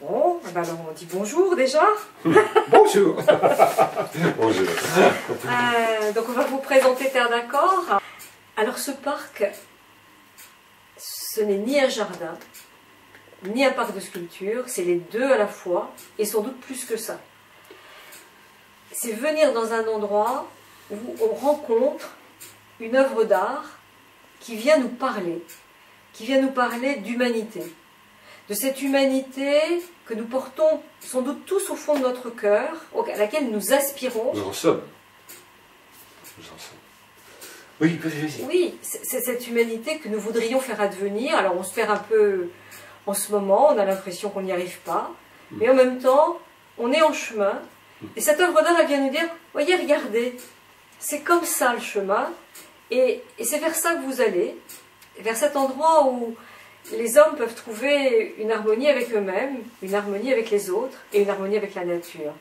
Bon, ben alors on dit bonjour déjà. Bonjour. Bonjour. Donc on va vous présenter Terre d'Accord. Alors ce parc, ce n'est ni un jardin, ni un parc de sculpture, c'est les deux à la fois, et sans doute plus que ça. C'est venir dans un endroit où on rencontre une œuvre d'art qui vient nous parler d'humanité. De cette humanité que nous portons sans doute tous au fond de notre cœur, à laquelle nous aspirons. Nous en sommes. Nous en sommes. Oui, vas-y. Oui, c'est cette humanité que nous voudrions faire advenir. Alors on se perd un peu en ce moment, on a l'impression qu'on n'y arrive pas, mais en même temps, on est en chemin. Et cette œuvre d'art, elle vient nous dire, voyez, regardez, c'est comme ça le chemin, et c'est vers ça que vous allez, vers cet endroit où les hommes peuvent trouver une harmonie avec eux-mêmes, une harmonie avec les autres et une harmonie avec la nature.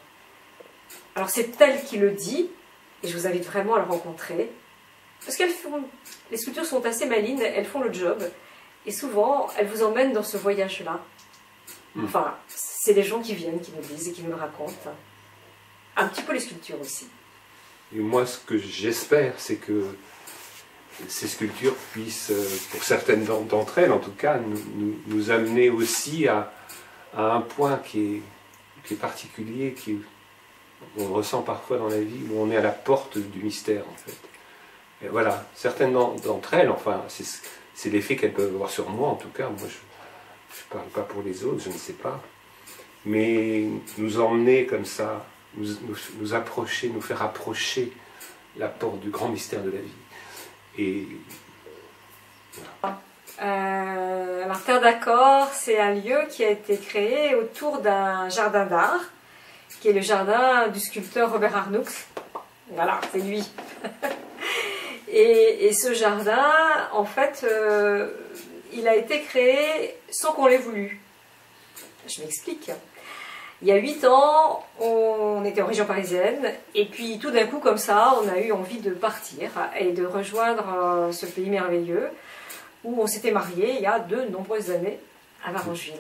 Alors c'est elle qui le dit, et je vous invite vraiment à le rencontrer, parce que les sculptures sont assez malines, elles font le job, et souvent elles vous emmènent dans ce voyage-là. Enfin, c'est les gens qui viennent, qui nous disent et qui nous le racontent. Un petit peu les sculptures aussi. Et moi, ce que j'espère, c'est que ces sculptures puissent, pour certaines d'entre elles en tout cas, nous amener aussi à un point qui est particulier, on le ressent parfois dans la vie, où on est à la porte du mystère en fait. Et voilà, certaines d'entre elles, enfin, c'est l'effet qu'elles peuvent avoir sur moi en tout cas, moi je ne parle pas pour les autres, je ne sais pas, mais nous emmener comme ça, nous approcher, nous faire approcher la porte du grand mystère de la vie. Et voilà. Alors Terre d'Accord, c'est un lieu qui a été créé autour d'un jardin d'art, qui est le jardin du sculpteur Robert Arnoux. Voilà, c'est lui. et ce jardin, en fait, il a été créé sans qu'on l'ait voulu. Je m'explique. Il y a 8 ans, on était en région parisienne, et puis tout d'un coup, comme ça, on a eu envie de partir et de rejoindre ce pays merveilleux où on s'était mariés il y a de nombreuses années à Varangeville.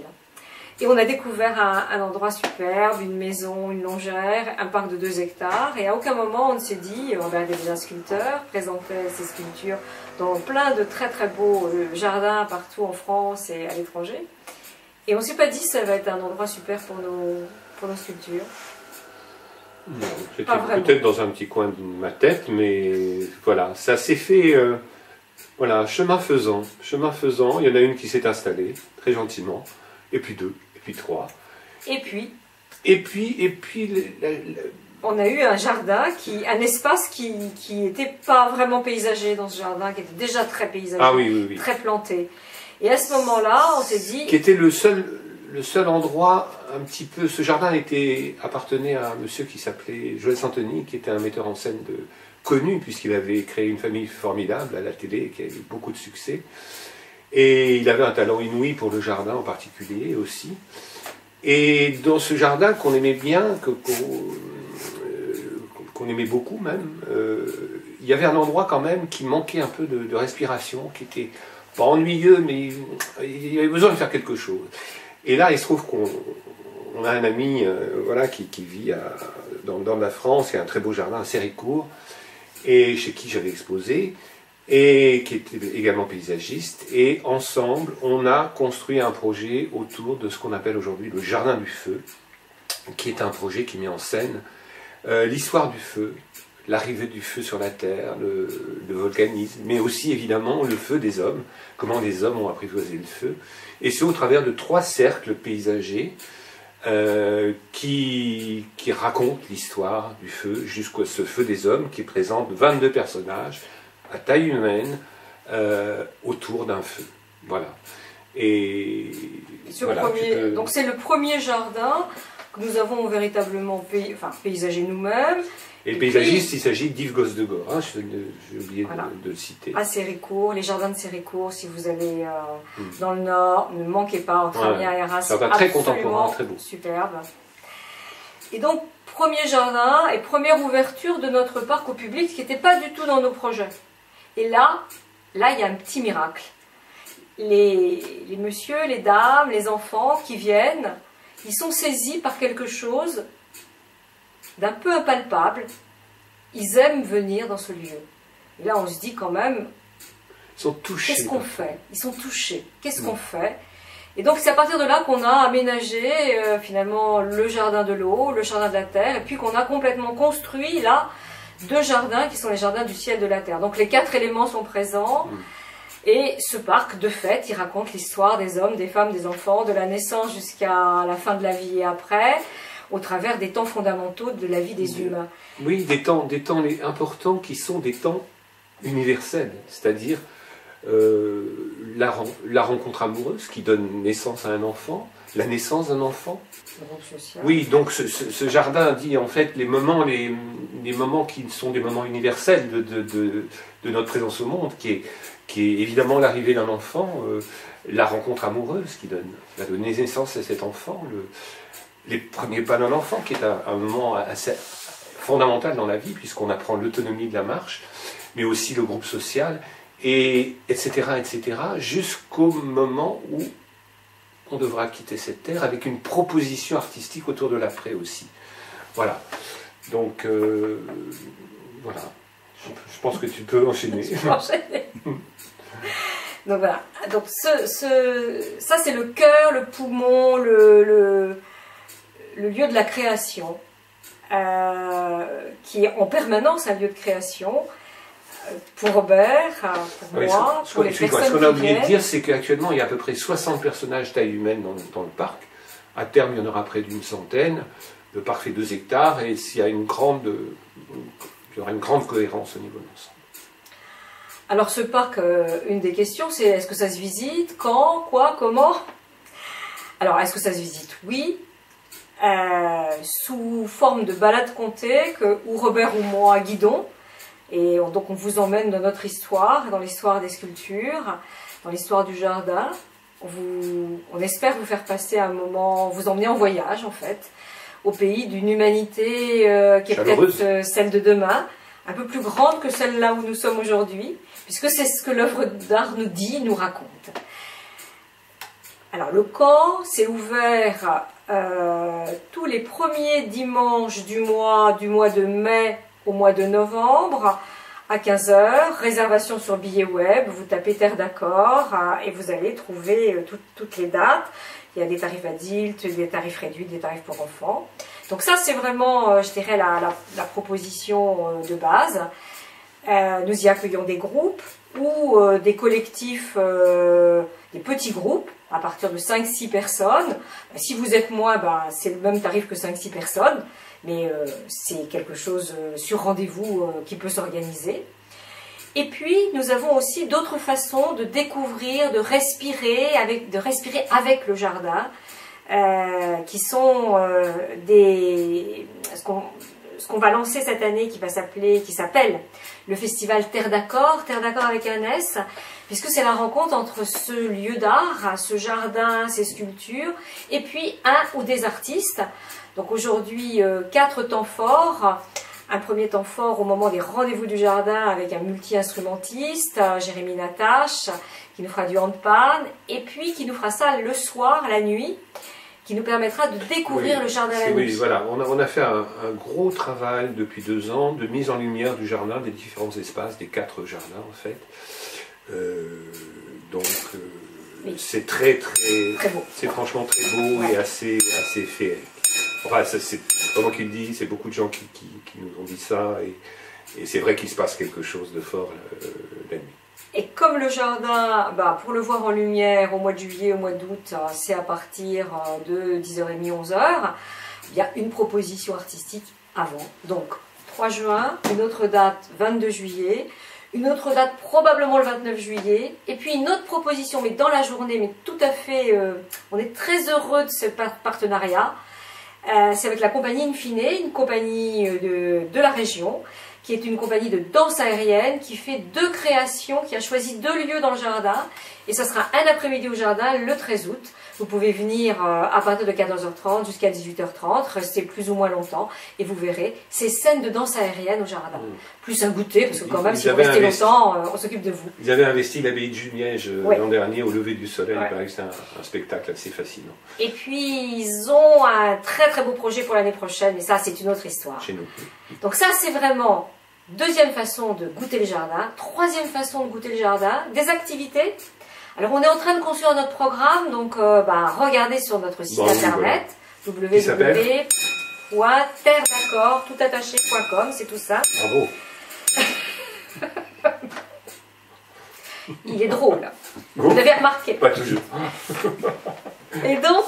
Et on a découvert un endroit superbe, une maison, une longère, un parc de 2 hectares, et à aucun moment on ne s'est dit, on regardait des sculpteurs, présentait ces sculptures dans plein de très très beaux jardins partout en France et à l'étranger. Et on ne s'est pas dit que ça va être un endroit super pour nos sculptures. C'était peut-être dans un petit coin de ma tête, mais voilà, ça s'est fait, voilà, chemin faisant, il y en a une qui s'est installée, très gentiment, et puis 2, et puis 3. Et puis on a eu un jardin, un espace qui n'était pas vraiment paysager dans ce jardin, qui était déjà très paysager, oui. très planté. Et à ce moment-là, on s'est dit... Qui était le seul endroit, un petit peu... Ce jardin appartenait à un monsieur qui s'appelait Joël Santoni, qui était un metteur en scène connu, puisqu'il avait créé une famille formidable à la télé, et qui a eu beaucoup de succès. Et il avait un talent inouï pour le jardin en particulier aussi. Et dans ce jardin qu'on aimait bien, qu'on aimait beaucoup même, il y avait un endroit quand même qui manquait un peu de respiration, qui était... pas ennuyeux, mais il avait besoin de faire quelque chose. Et là, il se trouve qu'on a un ami voilà, qui vit dans la France, qui a un très beau jardin à Séricourt, et chez qui j'avais exposé, et qui était également paysagiste. Et ensemble, on a construit un projet autour de ce qu'on appelle aujourd'hui le Jardin du Feu, qui est un projet qui met en scène l'histoire du feu, l'arrivée du feu sur la Terre, le volcanisme, mais aussi évidemment le feu des hommes, comment les hommes ont apprivoisé le feu, et c'est au travers de 3 cercles paysagers qui racontent l'histoire du feu, jusqu'à ce feu des hommes qui présente 22 personnages à taille humaine autour d'un feu. Voilà. Et voilà, donc c'est le premier jardin que nous avons véritablement paysagé nous-mêmes. Et le paysagiste, il s'agit d'Yves Gosse-de-Gore, hein, j'ai oublié de le citer. À Séricourt, les jardins de Séricourt, si vous allez dans le Nord, ne manquez pas, entre Amiens et Arras, c'est très contemporain, très beau. Superbe. Et donc, premier jardin et première ouverture de notre parc au public, ce qui n'était pas du tout dans nos projets. Et là, il y a un petit miracle. Les messieurs, les dames, les enfants qui viennent, ils sont saisis par quelque chose d'un peu impalpable. Ils aiment venir dans ce lieu. Et là, on se dit quand même, Ils sont touchés. qu'est-ce qu'on fait? Ils sont touchés. Qu'est-ce qu'on fait? Et donc, c'est à partir de là qu'on a aménagé finalement le jardin de l'eau, le jardin de la terre, et puis qu'on a complètement construit là 2 jardins qui sont les jardins du ciel de la terre. Donc, les 4 éléments sont présents. Et ce parc, de fait, il raconte l'histoire des hommes, des femmes, des enfants, de la naissance jusqu'à la fin de la vie et après, au travers des temps fondamentaux de la vie des humains. Oui, des temps importants qui sont des temps universels, c'est-à-dire la rencontre amoureuse qui donne naissance à un enfant, la naissance d'un enfant. Le groupe social. Oui, donc ce jardin dit en fait les moments qui sont des moments universels de notre présence au monde, qui est évidemment l'arrivée d'un enfant, la rencontre amoureuse qui va donner naissance à cet enfant, les premiers pas d'un enfant, qui est un moment assez fondamental dans la vie, puisqu'on apprend l'autonomie de la marche, mais aussi le groupe social, et etc., jusqu'au moment où on devra quitter cette terre avec une proposition artistique autour de l'après aussi. Voilà. Donc, voilà. Je pense que tu peux enchaîner. Je peux enchaîner. Donc voilà. Donc ça, c'est le cœur, le poumon, le lieu de la création, qui est en permanence un lieu de création. Pour Robert, pour moi, pour les personnes Ce qu'on a oublié de viennent. dire, c'est qu'actuellement, il y a à peu près 60 personnages taille humaine dans le parc. À terme, il y en aura près d'une centaine. Le parc fait 2 hectares et il y aura une grande cohérence au niveau de l'ensemble. Alors ce parc, une des questions, c'est est-ce que ça se visite? Quand? Quoi? Comment? Alors, est-ce que ça se visite? Oui. Sous forme de balade comptée où Robert ou moi guidons. Et donc on vous emmène dans notre histoire, dans l'histoire des sculptures, dans l'histoire du jardin. On espère vous faire passer un moment, vous emmener en voyage en fait, au pays d'une humanité qui est peut-être celle de demain, un peu plus grande que celle-là où nous sommes aujourd'hui, puisque c'est ce que l'œuvre d'art nous dit, nous raconte. Alors le camp s'est ouvert tous les premiers dimanches du mois de mai au mois de novembre, à 15 h, réservation sur billet web, vous tapez Terre d'accord et vous allez trouver toutes les dates. Il y a des tarifs adultes, des tarifs réduits, des tarifs pour enfants. Donc ça c'est vraiment, je dirais, la proposition de base. Nous y accueillons des groupes ou des collectifs, des petits groupes, à partir de 5-6 personnes. Si vous êtes moins, c'est le même tarif que 5-6 personnes. Mais c'est quelque chose sur rendez-vous qui peut s'organiser. Et puis, nous avons aussi d'autres façons de découvrir, de respirer avec le jardin, qui sont ce qu'on va lancer cette année, qui s'appelle le festival Terre d'accord avec un S, puisque c'est la rencontre entre ce lieu d'art, ce jardin, ces sculptures, et puis un ou des artistes. Donc aujourd'hui, 4 temps forts. Un premier temps fort au moment des rendez-vous du jardin avec un multi-instrumentiste, Jérémy Natache, qui nous fera du handpan, et puis qui nous fera ça le soir, la nuit, qui nous permettra de découvrir le jardin la nuit. Oui, voilà, on a fait un gros travail depuis 2 ans de mise en lumière du jardin, des différents espaces, des 4 jardins en fait. Oui. C'est très beau. C'est franchement très beau et assez féerique. Enfin, c'est pas moi qui le dis, c'est beaucoup de gens qui nous ont dit ça, et c'est vrai qu'il se passe quelque chose de fort la nuit. Et comme le jardin, pour le voir en lumière au mois de juillet, au mois d'août, c'est à partir de 10h30, 11h, il y a une proposition artistique avant. Donc, 3 juin, une autre date, 22 juillet, une autre date probablement le 29 juillet, et puis une autre proposition, mais dans la journée, mais tout à fait, on est très heureux de ce partenariat. C'est avec la compagnie Infine, une compagnie de la région, qui est une compagnie de danse aérienne, qui fait 2 créations, qui a choisi 2 lieux dans le jardin. Et ça sera un après-midi au jardin le 13 août. Vous pouvez venir à partir de 14h30 jusqu'à 18h30, rester plus ou moins longtemps, et vous verrez ces scènes de danse aérienne au jardin. Plus un goûter, parce que quand même, si vous restez longtemps, on s'occupe de vous. Ils avaient investi l'abbaye de Jumièges l'an dernier au lever du soleil. Il paraît que c'est un spectacle assez fascinant. Et puis, ils ont un très très beau projet pour l'année prochaine, mais ça, c'est une autre histoire. Chez nous. Donc ça, c'est vraiment deuxième façon de goûter le jardin. Troisième façon de goûter le jardin, des activités. Alors, on est en train de construire notre programme, donc regardez sur notre site internet, www.terredaccord.com, c'est tout ça. Bravo. Il est drôle, vous l'avez remarqué. Pas toujours. Et donc,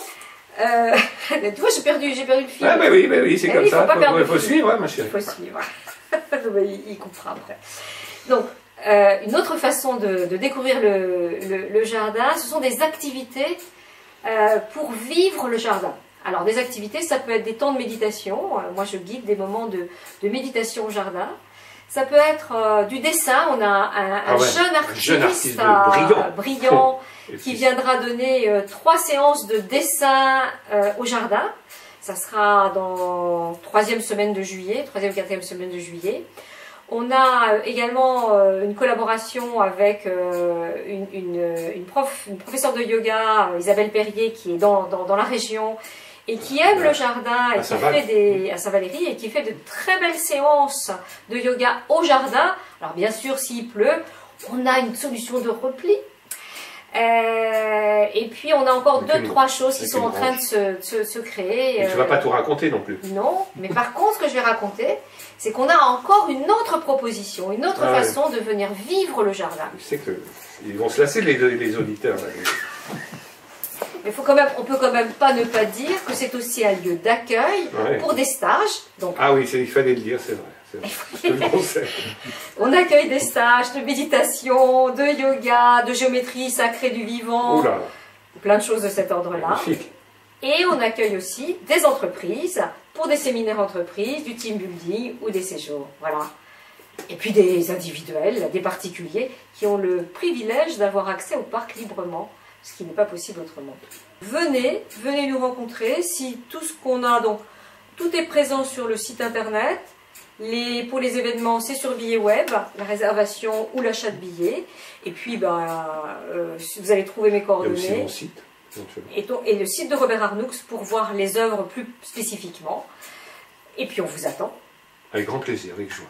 tu vois, j'ai perdu le fil. Ah, oui, c'est comme ça. Il faut suivre, ma chérie. Il faut suivre. Il comprendra après. Donc, une autre façon de découvrir le jardin, ce sont des activités pour vivre le jardin. Alors, des activités, ça peut être des temps de méditation. Moi, je guide des moments de méditation au jardin. Ça peut être du dessin. On a un jeune artiste brillant qui viendra donner 3 séances de dessin au jardin. Ça sera dans 3e semaine de juillet, 3e, 4e semaine de juillet. On a également une collaboration avec une professeure de yoga, Isabelle Perrier, qui est dans la région et qui aime le jardin et qui fait à Saint-Valéry et qui fait de très belles séances de yoga au jardin. Alors bien sûr, s'il pleut, on a une solution de repli. Et puis on a encore 2-3 choses qui sont en train de se créer. Et tu ne vas pas tout raconter non plus. Non, mais par contre, ce que je vais raconter, c'est qu'on a encore une autre proposition, une autre façon de venir vivre le jardin. Tu sais qu'ils vont se lasser les auditeurs. Là. Mais on peut quand même pas ne pas dire que c'est aussi un lieu d'accueil pour des stages. Donc, ah oui, il fallait le dire, c'est vrai. On accueille des stages de méditation, de yoga, de géométrie sacrée du vivant, plein de choses de cet ordre-là. Et on accueille aussi des entreprises pour des séminaires entreprises, du team building ou des séjours. Voilà. Et puis des individuels, des particuliers qui ont le privilège d'avoir accès au parc librement, ce qui n'est pas possible autrement. Venez nous rencontrer. Si tout ce qu'on a, donc tout est présent sur le site internet. Pour les événements, c'est sur billet web, la réservation ou l'achat de billets. Et puis, vous allez trouver mes coordonnées. Il y a aussi mon site. Et le site de Robert Arnoux pour voir les œuvres plus spécifiquement. Et puis, on vous attend. Avec grand plaisir, avec joie.